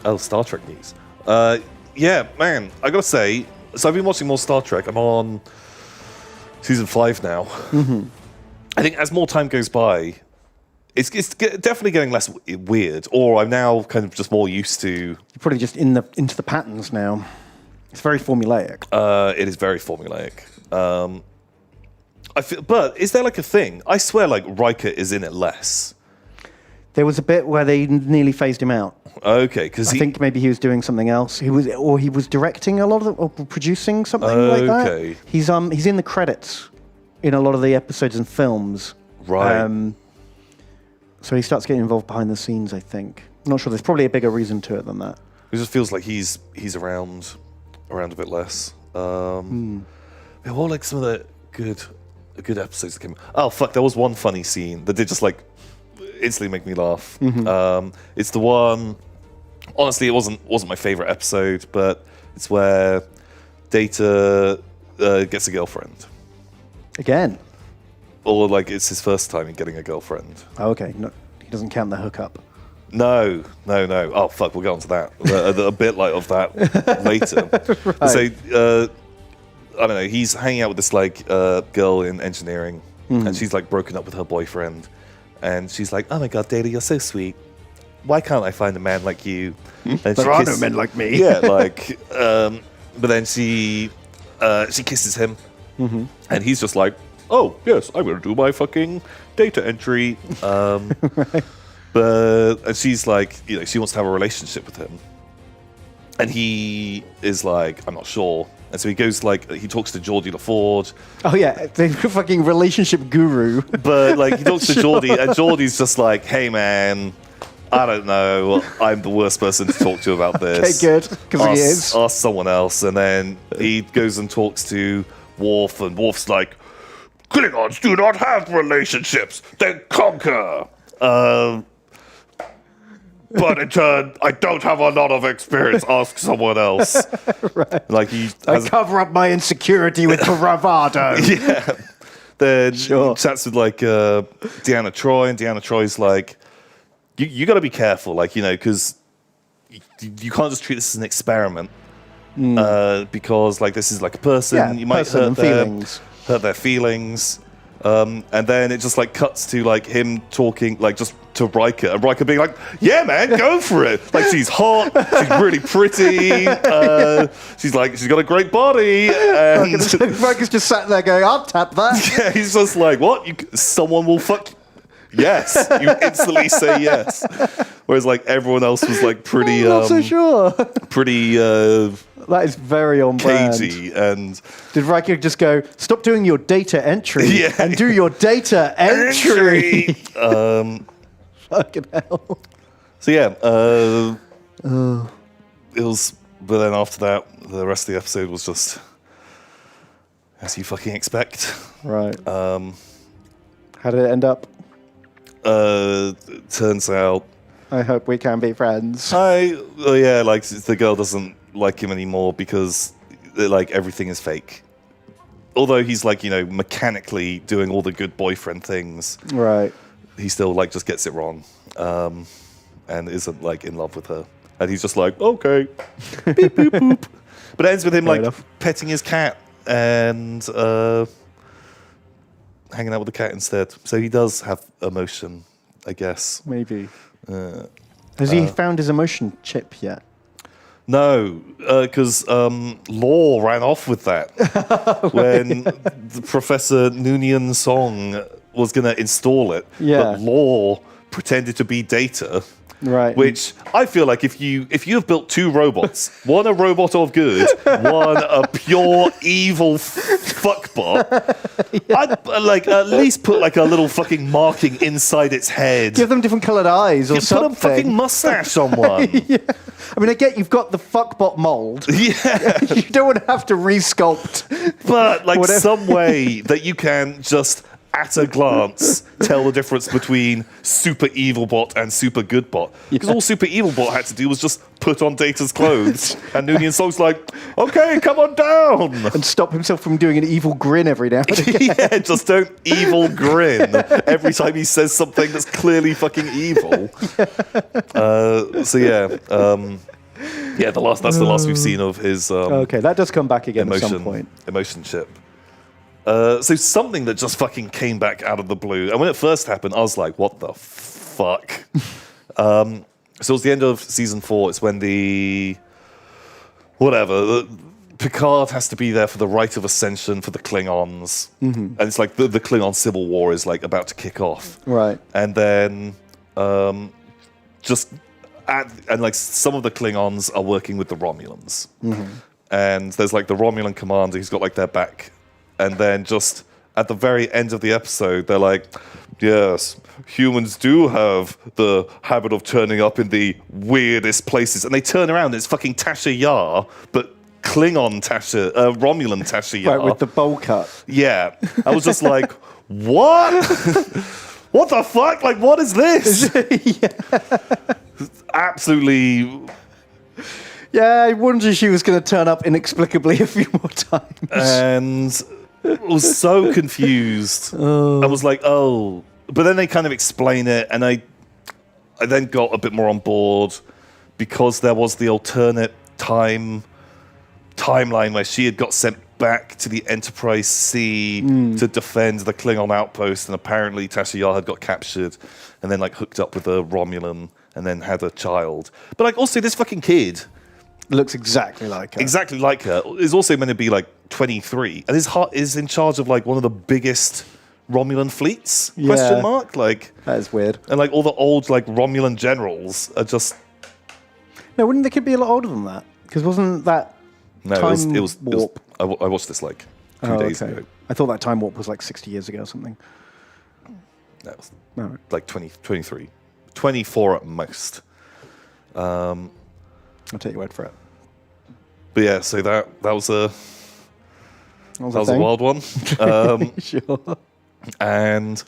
Oh, Star Trek news. Yeah, man, I gotta say, so I've been watching more Star Trek. I'm on season 5 now. Mm-hmm. I think as more time goes by, it's definitely getting less weird, or I'm now kind of just more used to... You're probably just into the patterns now. It's very formulaic. It is very formulaic. But is there like a thing? I swear like Riker is in it less. There was a bit where they nearly phased him out. Okay, because I think maybe he was doing something else. He was directing a lot of or producing something like that. Okay. He's in the credits in a lot of the episodes and films. Right. So he starts getting involved behind the scenes, I think. I'm not sure. There's probably a bigger reason to it than that. It just feels like he's around a bit less. Yeah, what were like some of the good episodes that came? Oh fuck, there was one funny scene that did just like instantly make me laugh. It's the one. Honestly, it wasn't my favorite episode, but it's where Data gets a girlfriend. Again. Or like it's his first time in getting a girlfriend. Oh, okay. No, he doesn't count the hookup. No. Oh fuck, we'll get onto that. A bit like of that later. Right. So I don't know. He's hanging out with this like girl in engineering, and she's like broken up with her boyfriend, and she's like, "Oh my god, Data, you're so sweet. Why can't I find a man like you?" And there are no men like me. Yeah, like. But then she kisses him, and he's just like, "Oh yes, I'm gonna do my fucking data entry." Right. And she's like, she wants to have a relationship with him, and he is like, "I'm not sure." And so he goes like, he talks to Geordie LaFord. Oh yeah, the fucking relationship guru. But like, he talks to Geordie, and Geordie's just like, "Hey man, I don't know. I'm the worst person to talk to about this." Okay, good, because he is. Ask someone else. And then he goes and talks to Worf, and Worf's like, "Klingons do not have relationships; they conquer. But in turn, I don't have a lot of experience. Ask someone else." Right. Like I cover up my insecurity with bravado. Yeah. Then Sure. he chats with like Deanna Troi, and Deanna Troi's like, you got to be careful, like, because you can't just treat this as an experiment, because like this is like a person, you might hurt their feelings. And then it just like cuts to like him talking like just to Riker, and Riker being like, "Yeah, man, go for it. Like she's hot, she's really pretty, she's got a great body." And Riker's just sat there going, "I'll tap that." yeah, he's just like, "What? Someone will fuck?" Yes, you instantly say yes. Whereas like everyone else was like pretty, I'm not so sure. pretty. That is very on brand. Cagey. And did Riker just go, "Stop doing your data entry and do your data entry"? Fucking hell. So yeah, it was. But then after that, the rest of the episode was just as you fucking expect. Right. How did it end up? Turns out, I hope we can be friends. like the girl doesn't like him anymore because like everything is fake. Although he's like mechanically doing all the good boyfriend things, Right. he still like just gets it wrong, and isn't like in love with her. And he's just like, "Okay, beep boop boop." But it ends with him Fair like enough. petting his cat and hanging out with the cat instead. So he does have emotion, I guess. Maybe. Has he found his emotion chip yet? No, because Law ran off with that when the Professor Noonien Song was going to install it. Yeah. But Law pretended to be Data. Right. Which I feel like if you have built two robots, one a robot of good, one a pure evil fuckbot, I'd like at least put like a little fucking marking inside its head. Give them different coloured eyes or Put something. a fucking mustache on one. Yeah. I mean, I get you've got the fuckbot mold. Yeah. You don't want to have to resculpt. But like Whatever. some way that you can just at a glance tell the difference between super evil bot and super good bot. Because all super evil bot had to do was just put on Data's clothes. And Noonien Song's like, okay, come on down. And stop himself from doing an evil grin every now and again. Yeah, just don't evil grin every time he says something that's clearly fucking evil. That's the last we've seen of his Okay, that does come back again at some point. Emotion chip. So something that just fucking came back out of the blue. And when it first happened, I was like, what the fuck? So it was the end of season 4. It's when Picard has to be there for the rite of ascension for the Klingons. And it's like the Klingon civil war is like about to kick off. Right. And then some of the Klingons are working with the Romulans. And there's like the Romulan commander who's got like their back. And then just at the very end of the episode, they're like, yes, humans do have the habit of turning up in the weirdest places. And they turn around, and it's fucking Tasha Yar, but Romulan Tasha Yar. Right, with the bowl cut. Yeah. I was just like, what? What the fuck? Like, what is this? Absolutely. Yeah, I wondered she was going to turn up inexplicably a few more times. And I was so confused. I was like, oh. But then they kind of explain it, and I then got a bit more on board because there was the alternate timeline where she had got sent back to the Enterprise C to defend the Klingon outpost, and apparently Tasha Yar had got captured and then like hooked up with a Romulan and then had a child. But like also this fucking kid looks exactly like her. Exactly like her. Is also meant to be like 23, and his heart is in charge of like one of the biggest Romulan fleets? Yeah. Question mark. Like that is weird. And like all the old like Romulan generals are just. No, wouldn't the kid be a lot older than that? Because wasn't that time warp? I watched this like 2 days ago. I thought that time warp was like 60 years ago or something. No, it was like 23, 24 at most. I'll take your word for it. But yeah, so that was a wild one. Sure. And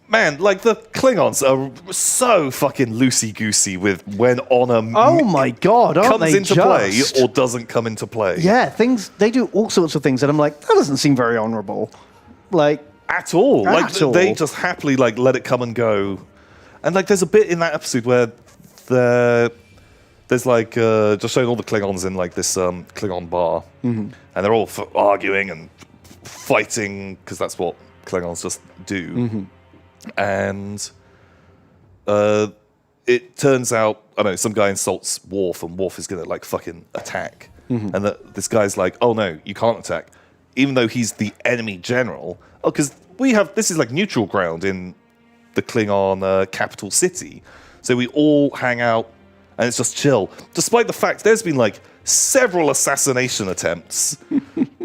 man, like the Klingons are so fucking loosey-goosey with when honor comes into play or doesn't come into play. Yeah, they do all sorts of things that I'm like, that doesn't seem very honorable. Like at all. They just happily like let it come and go. And like there's a bit in that episode where there's like just showing all the Klingons in like this Klingon bar, and they're all arguing and fighting because that's what Klingons just do. And it turns out, I don't know, some guy insults Worf, and Worf is gonna like fucking attack, and this guy's like, oh no, you can't attack, even though he's the enemy general. Oh, because this is like neutral ground in the Klingon capital city, so we all hang out. And it's just chill, despite the fact there's been like several assassination attempts,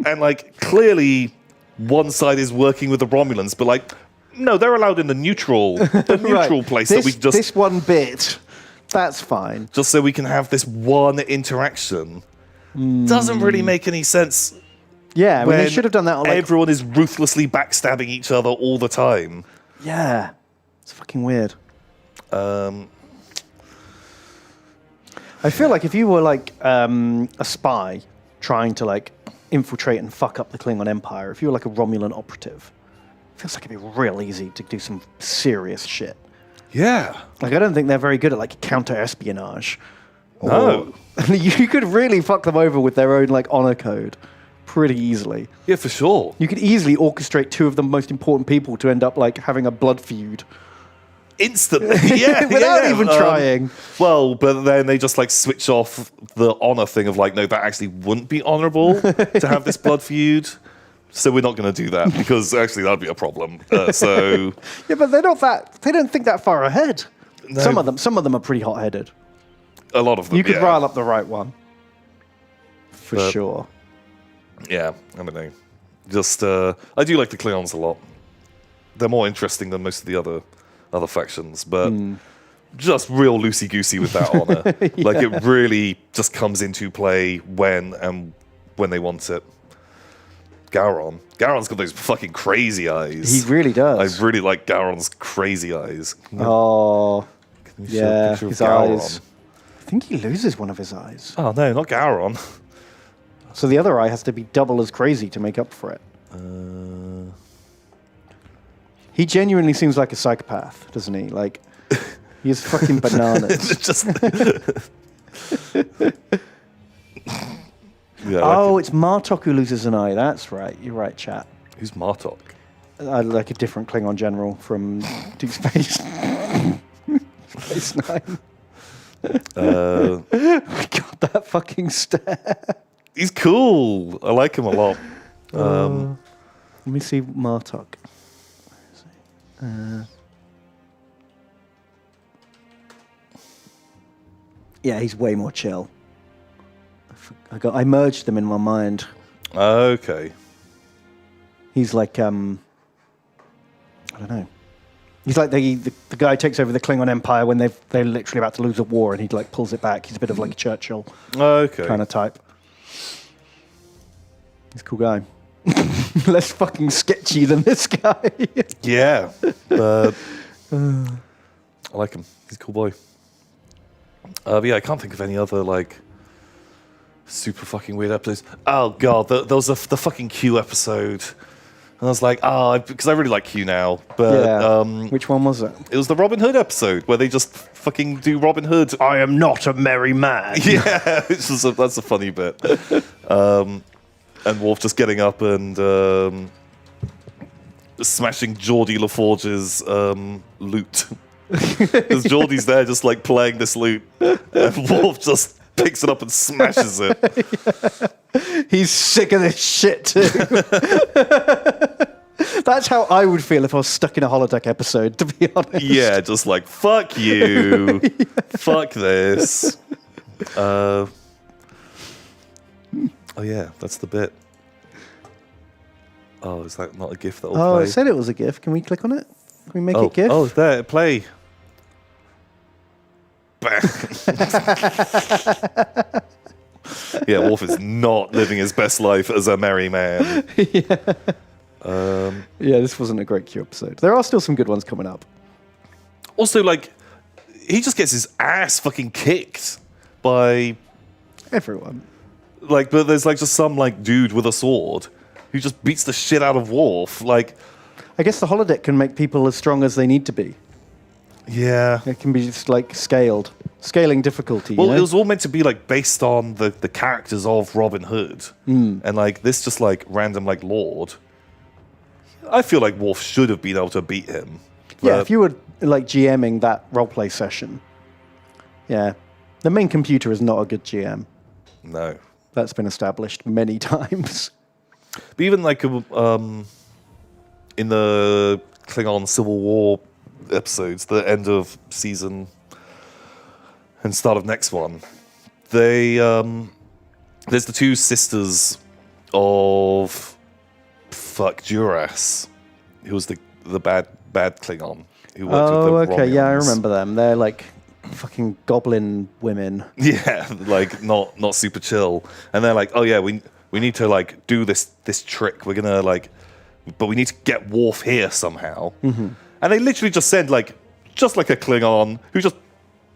and like clearly one side is working with the Romulans, but like no, they're allowed in the neutral right. place that we just this one bit. That's fine, just so we can have this one interaction. Doesn't really make any sense. Yeah, I mean, they should have done that. Like, everyone is ruthlessly backstabbing each other all the time. Yeah, it's fucking weird. I feel like if you were like a spy trying to like infiltrate and fuck up the Klingon Empire, if you were like a Romulan operative, it feels like it'd be real easy to do some serious shit. Yeah. Like I don't think they're very good at like counter-espionage. No. You could really fuck them over with their own like honor code pretty easily. Yeah, for sure. You could easily orchestrate two of the most important people to end up like having a blood feud. Instantly, yeah, without even trying. Well, but then they just like switch off the honor thing of like, no, that actually wouldn't be honorable to have this blood feud. So we're not going to do that because actually that'd be a problem. So yeah, but they're not that. They don't think that far ahead. No. Some of them are pretty hot-headed. A lot of them. You could rile up the right one, for sure. Yeah, I don't know. Just I do like the Klingons a lot. They're more interesting than most of the other factions, but just real loosey-goosey with that honor. Yeah. Like it really just comes into play when they want it. Gowron. Gowron's got those fucking crazy eyes. He really does. I really like Gowron's crazy eyes. Oh, Can you show a yeah, picture of his Gowron? eyes. I think he loses one of his eyes. Oh no, not Gowron. So the other eye has to be double as crazy to make up for it. He genuinely seems like a psychopath, doesn't he? Like, he's fucking bananas. Just. Yeah, Oh, it's Martok who loses an eye. That's right. You're right, chat. who's Martok? Like a different Klingon general from Deep Space. Space Nine. God, that fucking stare. He's cool. I like him a lot. Let me see Martok. Yeah, he's way more chill. I merged them in my mind. Okay. He's like, I don't know. He's like the guy who takes over the Klingon Empire when they're literally about to lose a war, and he like pulls it back. He's a bit of like a Churchill Okay. kind of type. He's a cool guy. Less fucking sketchy than this guy. Yeah. But I like him. He's a cool boy. But yeah, I can't think of any other like super fucking weird episodes. Oh god, there was the fucking Q episode. And I was like, because I really like Q now. But Yeah. Which one was it? it was the Robin Hood episode where they just fucking do Robin Hood. I am not a merry man. Yeah, that's a funny bit. And Worf just getting up and smashing Geordie LaForge's loot. Because Geordie's there just like playing this loot, and Worf just picks it up and smashes it. He's sick of this shit too. That's how I would feel if I was stuck in a holodeck episode, to be honest. Yeah, just like, fuck you. Fuck this. Oh yeah, that's the bit. Oh, is that not a GIF that will Oh, play? it said it was a GIF. Can we click on it? Can we make it GIF? Oh, there, play. Bang. Yeah, Worf is not living his best life as a merry man. Yeah, this wasn't a great Q episode. There are still some good ones coming up. Also, like, he just gets his ass fucking kicked by, Everyone. like, but there's like just some like dude with a sword who just beats the shit out of Worf. Like, I guess the holodeck can make people as strong as they need to be. yeah. It can be just like scaling difficulty. Well, you know? it was all meant to be like based on the characters of Robin Hood, and like this just like random like Lord. I feel like Worf should have been able to beat him. Yeah, but- if you were like GMing that roleplay session, yeah, the main computer is not a good GM. No. That's been established many times. But even like in the Klingon Civil War episodes, the end of season and start of next one, they there's the two sisters of Duras, who was the bad Klingon who worked with the Okay, yeah, I Romulans. remember them. They're like fucking goblin women. Yeah, like not super chill. And they're like, oh yeah, we need to like do this trick. We're gonna like, but we need to get Worf here somehow. Mm-hmm. And they literally just send like just like a Klingon who just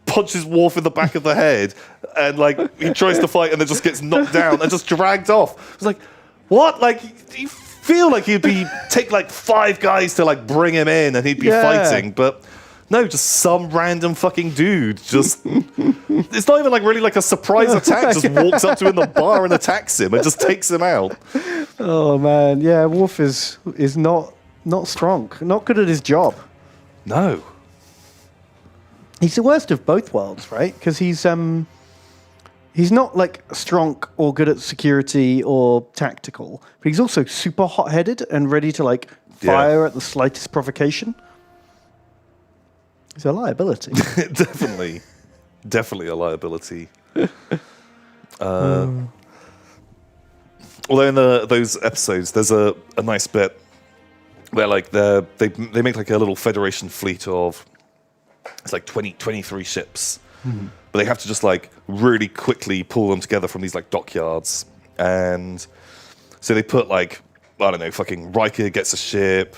punches Worf in the back of the head, and like he tries to fight and then just gets knocked down and just dragged off. It's like, what? Like you feel like he'd be take like 5 guys to like bring him in and he'd be fighting, but. No, just some random fucking dude. Just it's not even like really like a surprise attack. Just walks up to him in the bar and attacks him and just takes him out. Oh man, yeah, Worf is not strong, not good at his job. No. He's the worst of both worlds, right? Because he's not like strong or good at security or tactical, but he's also super hot-headed and ready to like fire at the slightest provocation. He's a liability. Definitely a liability. Although in those episodes, there's a nice bit where like they make like a little Federation fleet of it's like 23 ships, but they have to just like really quickly pull them together from these like dockyards, and so they put like I don't know, fucking Riker gets a ship.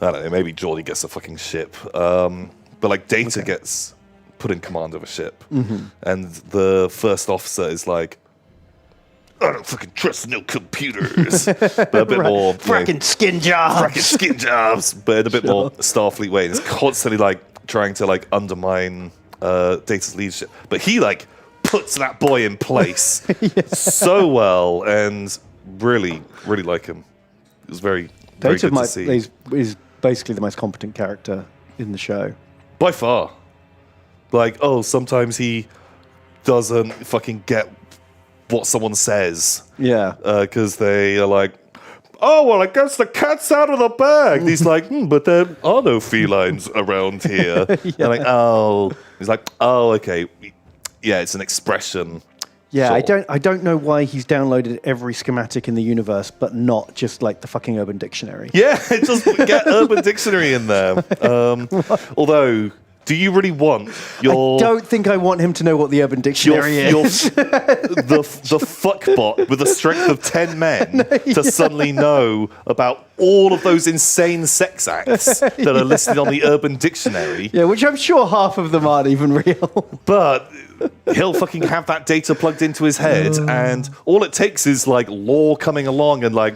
I don't know, maybe Geordi gets a fucking ship. But like Data gets put in command of a ship. And the first officer is like, I don't fucking trust no computers. But a bit more... Fracking skin jobs. Fracking skin jobs. But in a bit more Starfleet way. And it's constantly like trying to like undermine Data's leadership. But he like puts that boy in place so well, and really, really like him. It was very, very Data good to see. is basically the most competent character in the show. By far. Like, sometimes he doesn't fucking get what someone says. Yeah. Because they are like, oh, well, I guess the cat's out of the bag. And he's like, but there are no felines around here. And like, oh. He's like, oh, okay. Yeah, it's an expression. Yeah, Sure. I don't know why he's downloaded every schematic in the universe, but not just like the fucking Urban Dictionary. Yeah, just get Urban Dictionary in there. Although, do you really want your... I don't think I want him to know what the Urban Dictionary is. the fuckbot with the strength of 10 men to suddenly know about all of those insane sex acts that are listed on the Urban Dictionary. Yeah, which I'm sure half of them aren't even real. But he'll fucking have that data plugged into his head, and all it takes is like law coming along and like,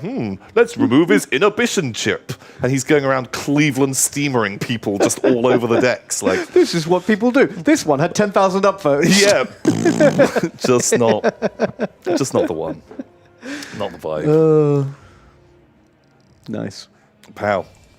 let's remove his inhibition chip. And he's going around Cleveland steamering people just all over the decks. Like, This is what people do. This one had 10,000 upvotes. yeah, just not the one. Not the vibe. Nice. Pow.